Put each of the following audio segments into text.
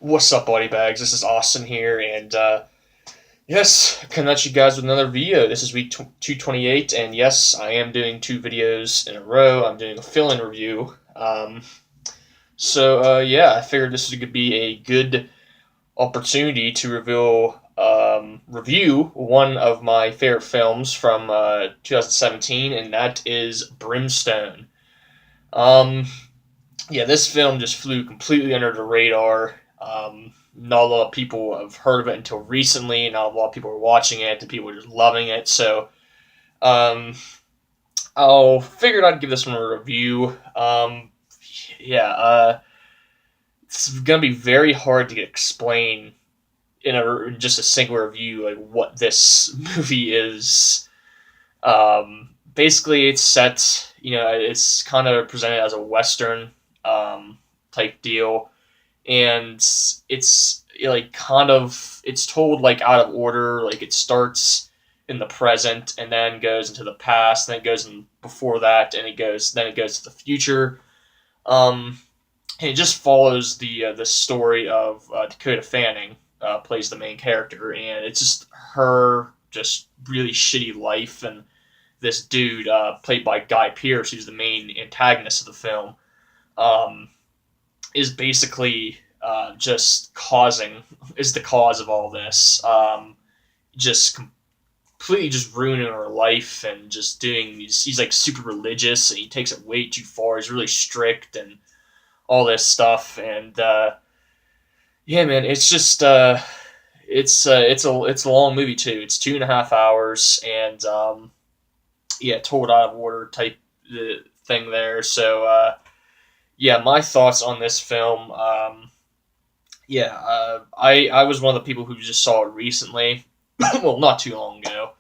What's up, buddy bags? This is Austin here, and yes, coming at you guys with another video. This is week 228, and yes, I am doing two videos in a row. I'm doing a fill-in review. Yeah, I figured this would be a good opportunity to review one of my favorite films from 2017, and that is Brimstone. Um, yeah, this film just flew completely under the radar. Not a lot of people have heard of it until recently. Not a lot of people are watching it, and people are just loving it. So, um, I'll figured I'd give this one a review. Yeah, it's gonna be very hard to explain in just a single review like what this movie is. Basically, it's set. It's kind of presented as a western type deal, and it's like it's told like out of order. Like it starts in the present and then goes into the past, then it goes in before that, and it goes to the future. Um, and it just follows the story of Dakota Fanning, plays the main character, and it's just her just really shitty life, and this dude played by Guy Pearce, who's the main antagonist of the film. Um, is basically just causing is the cause of all this. Just completely just ruining her life and just doing these. He's like super religious and he takes it way too far. He's really strict and all this stuff. And yeah, man, it's just it's a long movie too. It's 2.5 hours and yeah, told out of order type thing there. So yeah, my thoughts on this film. I was one of the people who just saw it recently, well, not too long ago,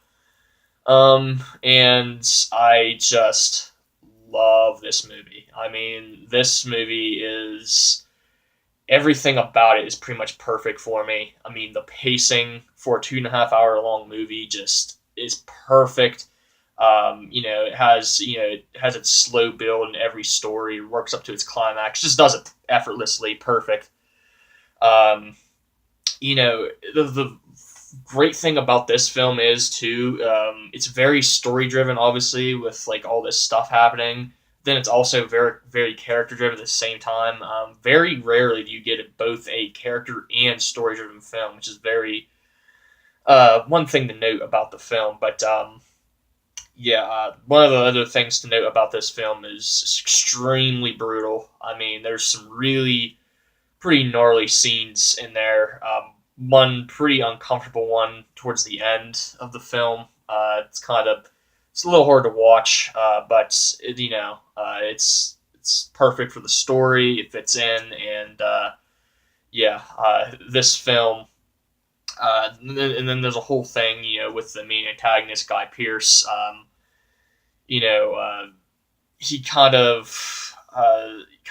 and I just love this movie. I mean, this movie is everything about it is pretty much perfect for me. I mean, the pacing for a 2.5 hour long movie just is perfect. It has its slow build in every story, works up to its climax, just does it effortlessly, perfect. Um, the great thing about this film is too, it's very story driven, obviously, with like all this stuff happening. Then it's also very very character driven at the same time. Very rarely do you get both a character and story driven film, which is very one thing to note about the film. But yeah, one of the other things to note about this film is it's extremely brutal. I mean, there's some really pretty gnarly scenes in there. One pretty uncomfortable one towards the end of the film. It's a little hard to watch, but it's perfect for the story. It fits in, and this film. And then there's a whole thing, with the main antagonist, Guy Pearce. You know, he kind of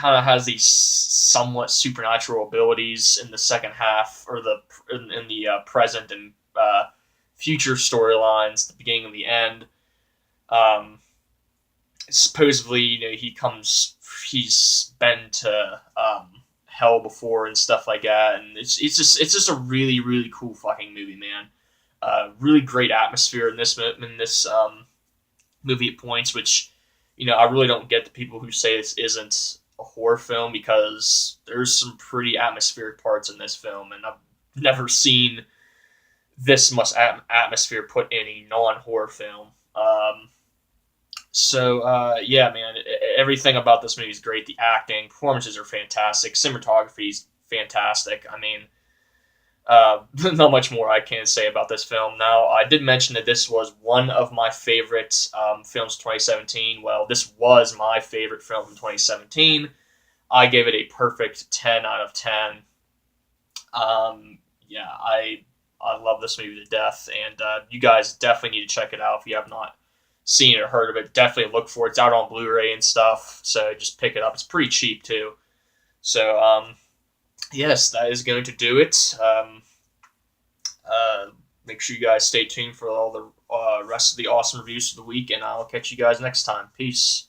has these somewhat supernatural abilities in the second half, or in the present and future storylines, the beginning and the end. Um, Supposedly, he's been to hell before and stuff like that, and it's just a really really cool fucking movie, man. Really great atmosphere in this movie at points, which I really don't get the people who say this isn't a horror film, because there's some pretty atmospheric parts in this film, and I've never seen this much atmosphere put in a non-horror film. Yeah, man, everything about this movie is great. The acting, performances are fantastic. Cinematography is fantastic. I mean, not much more I can say about this film. Now, I did mention that this was one of my favorite films of 2017. Well, this was my favorite film from 2017. I gave it a perfect 10 out of 10. Yeah, I love this movie to death, and you guys definitely need to check it out if you have not seen it or heard of it. Definitely look for it. It's out on Blu-ray and stuff, so just pick it up. It's pretty cheap too. So, yes, that is going to do it. Make sure you guys stay tuned for all the rest of the awesome reviews of the week, and I'll catch you guys next time. Peace.